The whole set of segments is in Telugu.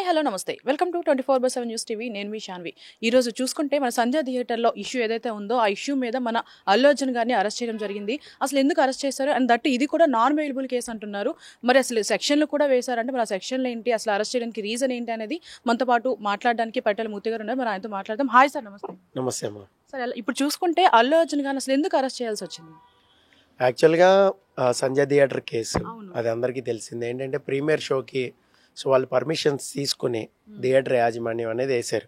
హలో నమస్తే, వెల్కమ్ టు 24/7 న్యూస్ టీవీ. నేను మీ శాన్వి. ఈ రోజు చూసుకుంటే మన సంధ్య థియేటర్లో ఇష్యూ ఏదైతే ఉందో ఆ ఇష్యూ మీద మన అల్లు అర్జున్ గారిని అరెస్ట్ చేయడం జరిగింది. అసలు ఎందుకు అరెస్ట్ చేశారు అండ్ దట్ ఇది కూడా నాన్ అవైలబుల్ కేసు అంటున్నారు. మరి అసలు సెక్షన్లు కూడా వేశారంటే మరి ఆ సెక్షన్లు ఏంటి, అసలు అరెస్ట్ చేయడానికి రీజన్ ఏంటి అనేది మనతో పాటు మాట్లాడడానికి పట్టెల మూర్తి గారు ఉన్నారు. మరి ఆయనతో మాట్లాడదాం. హాయ్ సార్, నమస్తే. నమస్తే అమ్మా. సార్, ఇప్పుడు చూసుకుంటే అల్లు అర్జున్ గారిని అసలు ఎందుకు అరెస్ట్ చేయాల్సి వచ్చింది? యాక్చువల్గా సంజయ్ థియేటర్ కేసు అది అందరికీ తెలిసింది. ఏంటంటే ప్రీమియర్ షోకి సో వాళ్ళు పర్మిషన్స్ తీసుకుని థియేటర్ యాజమాన్యం అనేది వేశారు.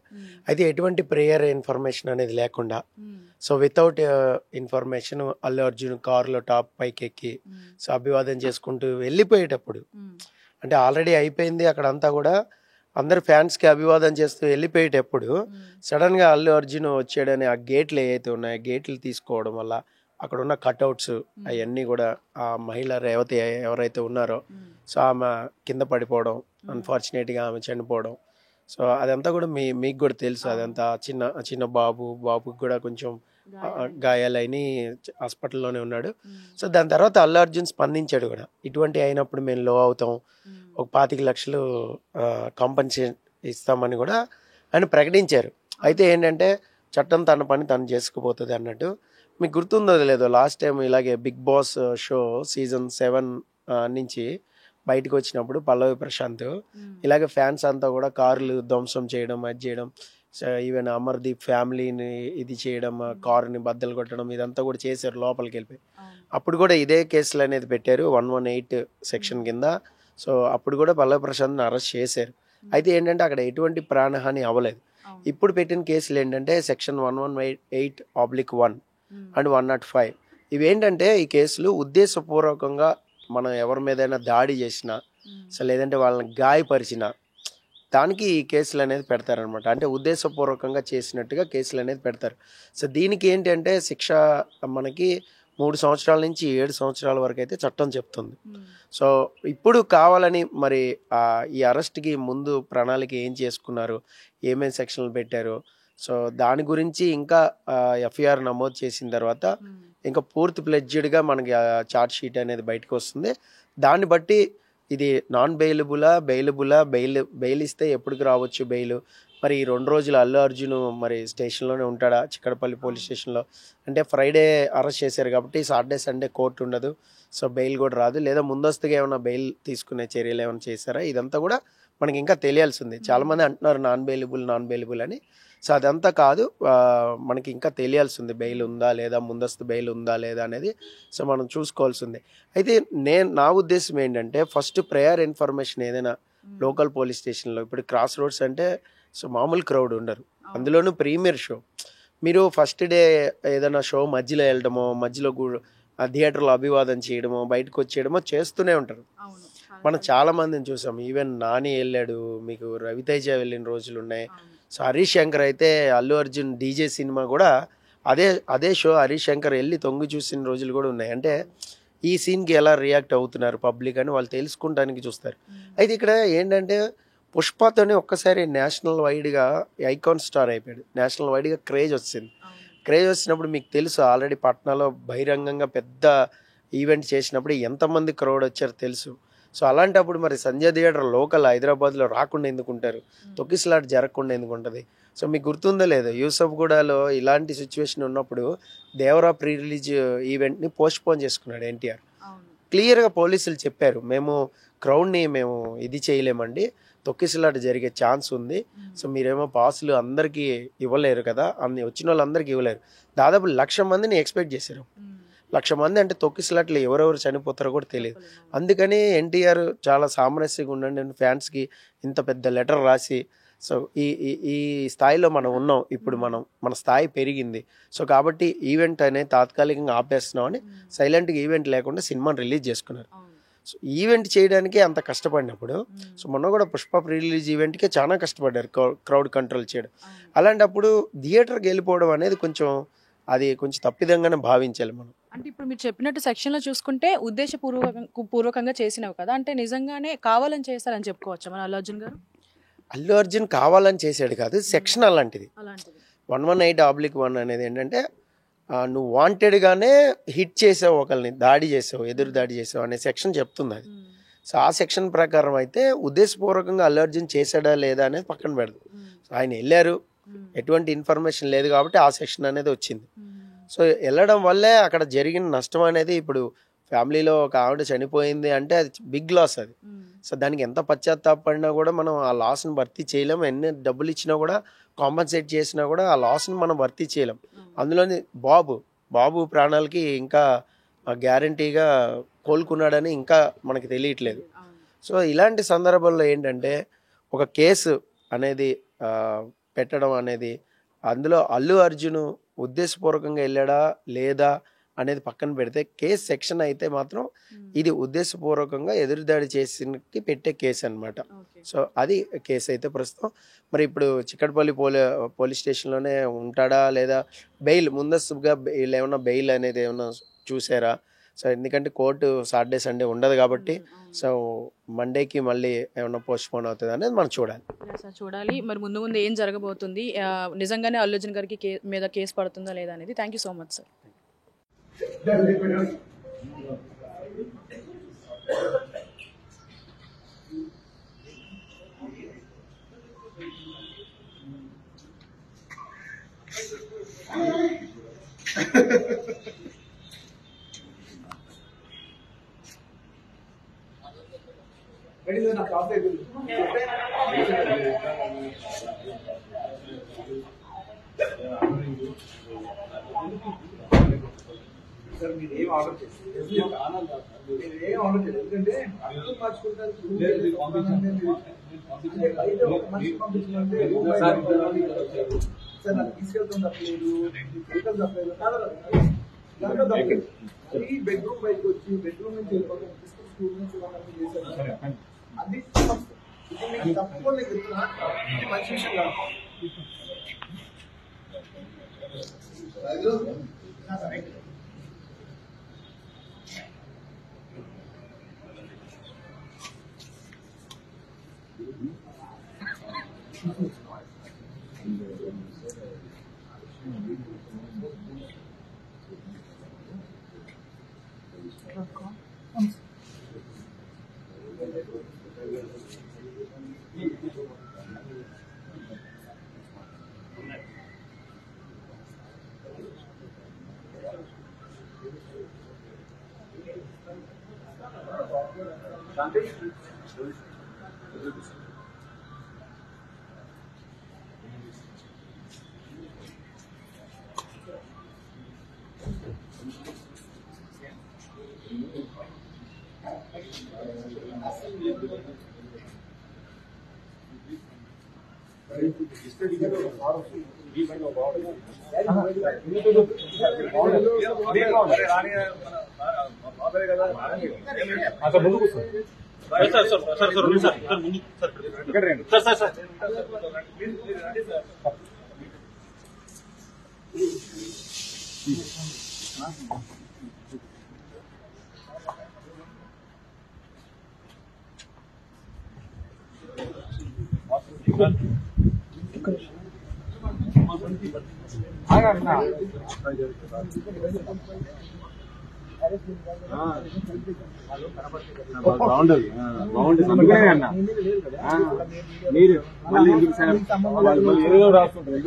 అయితే ఎటువంటి ప్రేయర్ ఇన్ఫర్మేషన్ అనేది లేకుండా so without information Allu Arjun కారులో టాప్ పైకి ఎక్కి సో అభివాదం చేసుకుంటూ వెళ్ళిపోయేటప్పుడు అంటే ఆల్రెడీ అయిపోయింది అక్కడ అంతా కూడా, అందరు ఫ్యాన్స్కి అభివాదం చేస్తూ వెళ్ళిపోయేటప్పుడు సడన్గా అల్లు అర్జున్ వచ్చాడని ఆ గేట్లు ఏవైతే ఉన్నాయో గేట్లు తీసుకోవడం వల్ల అక్కడ ఉన్న కట్అవుట్స్ అవన్నీ కూడా ఆ మహిళ రేవతి ఎవరైతే ఉన్నారో సో ఆమె కింద పడిపోవడం, అన్ఫార్చునేట్గా ఆమె చనిపోవడం. సో అదంతా కూడా మీకు కూడా తెలుసు. అదంతా చిన్న బాబుకి కూడా కొంచెం గాయాలైన హాస్పిటల్లోనే ఉన్నాడు. సో దాని తర్వాత అల్లు అర్జున్ స్పందించాడు కూడా, ఇటువంటి అయినప్పుడు మేము లో అవుతాం, ఒక 25 లక్షలు కాంపన్సేషన్ ఇస్తామని కూడా ఆయన ప్రకటించారు. అయితే ఏంటంటే చట్టం తన పని తను చేసుకుపోతుంది అన్నట్టు. మీకు గుర్తుందో లేదో, లాస్ట్ టైం ఇలాగే బిగ్ బాస్ షో సీజన్ 7 నుంచి బయటకు వచ్చినప్పుడు పల్లవి ప్రశాంత్ ఇలాగే ఫ్యాన్స్ అంతా కూడా కార్లు ధ్వంసం చేయడం, అది చేయడం, ఈవెన్ అమర్దీప్ ఫ్యామిలీని ఇది చేయడం, కారుని బద్దలు కొట్టడం, ఇదంతా కూడా చేశారు లోపలికి వెళ్ళిపోయి. అప్పుడు కూడా ఇదే కేసులు అనేది పెట్టారు 118 సెక్షన్ కింద. సో అప్పుడు కూడా పల్లవి ప్రశాంత్ని అరెస్ట్ చేశారు. అయితే ఏంటంటే అక్కడ ఎటువంటి ప్రాణహాని అవ్వలేదు. ఇప్పుడు పెట్టిన కేసులు ఏంటంటే సెక్షన్ 118/1 అండ్ 105. ఇవేంటంటే ఈ కేసులు ఉద్దేశపూర్వకంగా మనం ఎవరి మీదైనా దాడి చేసినా సో లేదంటే వాళ్ళని గాయపరిచినా దానికి ఈ కేసులు అనేది పెడతారనమాట. అంటే ఉద్దేశపూర్వకంగా చేసినట్టుగా కేసులు అనేది పెడతారు. సో దీనికి ఏంటంటే శిక్ష మనకి 3 సంవత్సరాల నుంచి 7 సంవత్సరాల వరకు అయితే చట్టం చెప్తుంది. సో ఇప్పుడు కావాలని మరి ఈ అరెస్ట్కి ముందు ప్రణాళిక ఏం చేసుకున్నారు, ఏమేమి సెక్షన్లు పెట్టారు, సో దాని గురించి ఇంకా ఎఫ్ఐఆర్ నమోదు చేసిన తర్వాత ఇంకా పూర్తి ప్లెడ్జ్డ్గా మనకి చార్జ్ షీట్ అనేది బయటకు వస్తుంది. దాన్ని బట్టి ఇది నాన్ బెయిలబులా బెయిల్ ఇస్తే ఎప్పటికి రావచ్చు బెయిల్, మరి ఈ 2 రోజులు అల్లు అర్జున్ మరి స్టేషన్లోనే ఉంటాడా చిక్కడపల్లి పోలీస్ స్టేషన్లో, అంటే ఫ్రైడే అరెస్ట్ చేశారు కాబట్టి సాటర్డే సండే కోర్టు ఉండదు, సో బెయిల్ కూడా రాదు, లేదా ముందస్తుగా ఏమైనా బెయిల్ తీసుకునే చర్యలు ఏమైనా చేశారా, ఇదంతా కూడా మనకి ఇంకా తెలియాల్సింది. చాలామంది అంటున్నారు నాన్ బెయిలబుల్ అని. సో అదంతా కాదు, మనకి ఇంకా తెలియాల్సింది బెయిల్ ఉందా లేదా, ముందస్తు బెయిల్ ఉందా లేదా అనేది సో మనం చూసుకోవాల్సింది. అయితే నా ఉద్దేశం ఏంటంటే ఫస్ట్ ప్రేయర్ ఇన్ఫర్మేషన్ ఏదైనా లోకల్ పోలీస్ స్టేషన్లో, ఇప్పుడు క్రాస్ రోడ్స్ అంటే సో మామూలు క్రౌడ్ ఉండరు, అందులోనూ ప్రీమియర్ షో. మీరు ఫస్ట్ డే ఏదైనా షో మధ్యలో వెళ్ళడమో, మధ్యలో థియేటర్లో అభివాదం చేయడమో, బయటకు వచ్చేయడమో చేస్తూనే ఉంటారు. మనం చాలా మందిని చూసాం. ఈవెన్ నాని వెళ్ళాడు, మీకు రవితేజ వెళ్ళిన రోజులు ఉన్నాయి. సో హరీష్ శంకర్ అయితే అల్లు అర్జున్ డీజే సినిమా కూడా అదే షో హరీష్ శంకర్ వెళ్ళి తొంగి చూసిన రోజులు కూడా ఉన్నాయి. అంటే ఈ సీన్కి ఎలా రియాక్ట్ అవుతున్నారు పబ్లిక్ అని వాళ్ళు తెలుసుకుంటానికి చూస్తారు. అయితే ఇక్కడ ఏంటంటే పుష్పతోనే ఒక్కసారి నేషనల్ వైడ్గా ఐకాన్ స్టార్ అయిపోయాడు, నేషనల్ వైడ్గా క్రేజ్ వచ్చింది. క్రేజ్ వచ్చినప్పుడు మీకు తెలుసు ఆల్రెడీ పట్నాలో బహిరంగంగా పెద్ద ఈవెంట్ చేసినప్పుడు ఎంతమంది క్రౌడ్ వచ్చారో తెలుసు. సో అలాంటప్పుడు మరి సంజయ్ థియేటర్ లోకల్ హైదరాబాద్లో రాకుండా ఎందుకుంటారు, తొక్కిసలాట జరగకుండా ఎందుకుంటుంది? సో మీకు గుర్తుందో లేదో, యూసఫ్గూడలో ఇలాంటి సిచ్యువేషన్ ఉన్నప్పుడు దేవరా ప్రీ రిలీజ్ ఈవెంట్ని పోస్ట్పోన్ చేసుకున్నాడు ఎన్టీఆర్. క్లియర్గా పోలీసులు చెప్పారు, మేము క్రౌడ్ని ఇది చేయలేమండి, తొక్కిసలాట జరిగే ఛాన్స్ ఉంది, సో మీరేమో పాసులు అందరికీ ఇవ్వలేరు కదా, అన్ని వచ్చిన వాళ్ళందరికీ ఇవ్వలేరు. దాదాపు 1,00,000 మందిని ఎక్స్పెక్ట్ చేశారు. 1,00,000 మంది అంటే తొక్కిసలాట్లు ఎవరెవరు చనిపోతారో కూడా తెలియదు. అందుకని ఎన్టీఆర్ చాలా సామరస్యంగా ఉండండి, ఫ్యాన్స్కి ఇంత పెద్ద లెటర్ రాసి సో ఈ స్థాయిలో మనం ఉన్నాం, ఇప్పుడు మన స్థాయి పెరిగింది, సో కాబట్టి ఈవెంట్ అనేది తాత్కాలికంగా ఆపేస్తున్నామని సైలెంట్గా ఈవెంట్ లేకుండా సినిమాని రిలీజ్ చేసుకున్నారు. సో ఈవెంట్ చేయడానికి అంత కష్టపడినప్పుడు సో మొన్న కూడా పుష్ప ప్రీ రిలీజ్ ఈవెంట్కే చాలా కష్టపడ్డారు క్రౌడ్ కంట్రోల్ చేయడం. అలాంటప్పుడు థియేటర్కి వెళ్ళిపోవడం అనేది కొంచెం తప్పిదంగానే భావించాలి మనం. అంటే ఇప్పుడు మీరు చెప్పినట్టు సెక్షన్లో చూసుకుంటే ఉద్దేశపూర్వకంగా చేసినవి కదా, అంటే నిజంగానే కావాలని చేస్తారని చెప్పుకోవచ్చా మన అల్లు అర్జున్ గారు? అల్లు అర్జున్ కావాలని చేసాడు కాదు, సెక్షన్ అలాంటిది. 118/1 అనేది ఏంటంటే నువ్వు వాంటెడ్గానే హిట్ చేసావు, ఒకరిని దాడి చేసావు, ఎదురు దాడి చేసావు అనే సెక్షన్ చెప్తుంది అది. సో ఆ సెక్షన్ ప్రకారం అయితే ఉద్దేశపూర్వకంగా అల్లు అర్జున్ చేశాడా లేదా అనేది పక్కన పెడదు. సో ఆయన వెళ్ళారు, ఎటువంటి ఇన్ఫర్మేషన్ లేదు కాబట్టి ఆ సెక్షన్ అనేది వచ్చింది. సో వెళ్ళడం వల్లే అక్కడ జరిగిన నష్టం అనేది, ఇప్పుడు ఫ్యామిలీలో ఒక ఆవిడ చనిపోయింది అంటే అది బిగ్ లాస్ అది. సో దానికి ఎంత పశ్చాత్తాపడినా కూడా మనం ఆ లాస్ని భర్తీ చేయలేం. ఎన్ని డబ్బులు ఇచ్చినా కూడా, కాంపన్సేట్ చేసినా కూడా ఆ లాస్ని మనం భర్తీ చేయలేం. అందులోని బాబు ప్రాణాలకి ఇంకా గ్యారంటీగా కోలుకున్నాడని ఇంకా మనకి తెలియట్లేదు. సో ఇలాంటి సందర్భంలో ఏంటంటే ఒక కేసు అనేది పెట్టడం అనేది, అందులో అల్లు అర్జున్ ఉద్దేశపూర్వకంగా వెళ్ళాడా లేదా అనేది పక్కన పెడితే, కేసు సెక్షన్ అయితే మాత్రం ఇది ఉద్దేశపూర్వకంగా ఎదురుదాడి చేసి పెట్టే కేసు అనమాట. సో అది కేసు అయితే ప్రస్తుతం మరి ఇప్పుడు చిక్కడపల్లి పోలీస్ స్టేషన్లోనే ఉంటాడా లేదా బెయిల్ ముందస్తుగా ఏమైనా బెయిల్ అనేది ఏమైనా చూసారా? సో ఎందుకంటే కోర్టు సాటర్డే సండే ఉండదు కాబట్టి, సో మండేకి మళ్ళీ ఏమైనా పోస్ట్ పోన్ అవుతుంది అనేది మనం చూడాలి. మరి ముందు ఏం జరగబోతుంది, నిజంగానే అల్లు అర్జున్ గారికి మీద కేసు పడుతుందా లేదా అనేది. Thank you so much sir. Sir మీరు ఏం ఆర్డర్ చేస్తారు? ఏం ఆర్డర్ చేయలేదు, ఎందుకంటే అర్థం మార్చుకుంటారు. సార్ నాకు తీసుకెళ్తాం తప్పలేదు, వెహికల్ తప్పలేదు, దాంట్లో తప్పలేదు. ఈ బెడ్రూమ్ బయటకు వచ్చి బెడ్రూమ్ నుంచి వెళ్ళిపోతాం, స్కూల్ నుంచి చేశారు. అది ఇప్పుడు తప్పకుండా నేను చెప్తున్నా, ఇది మంచి విషయం కాదు.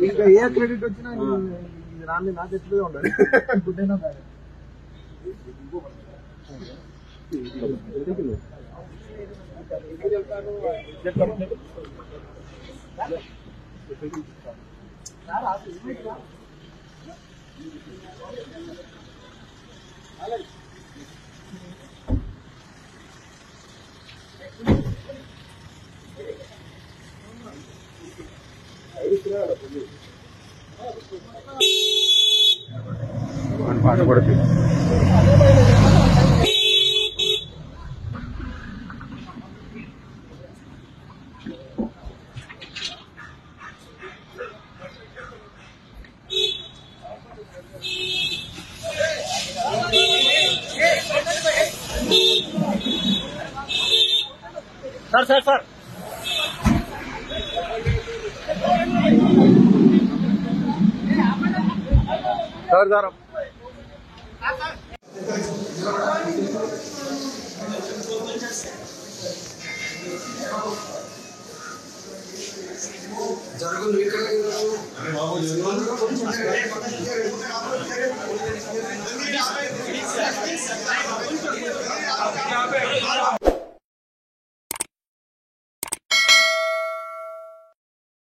ఇంకా ఏ క్రెడిట్ వచ్చినా రాని నా చెట్లుగా ఉండాలి. గుడ్ అయినా బ్యాడ్ పాట పడుతుంది. Sir sir sir sir sir ఇక్కడ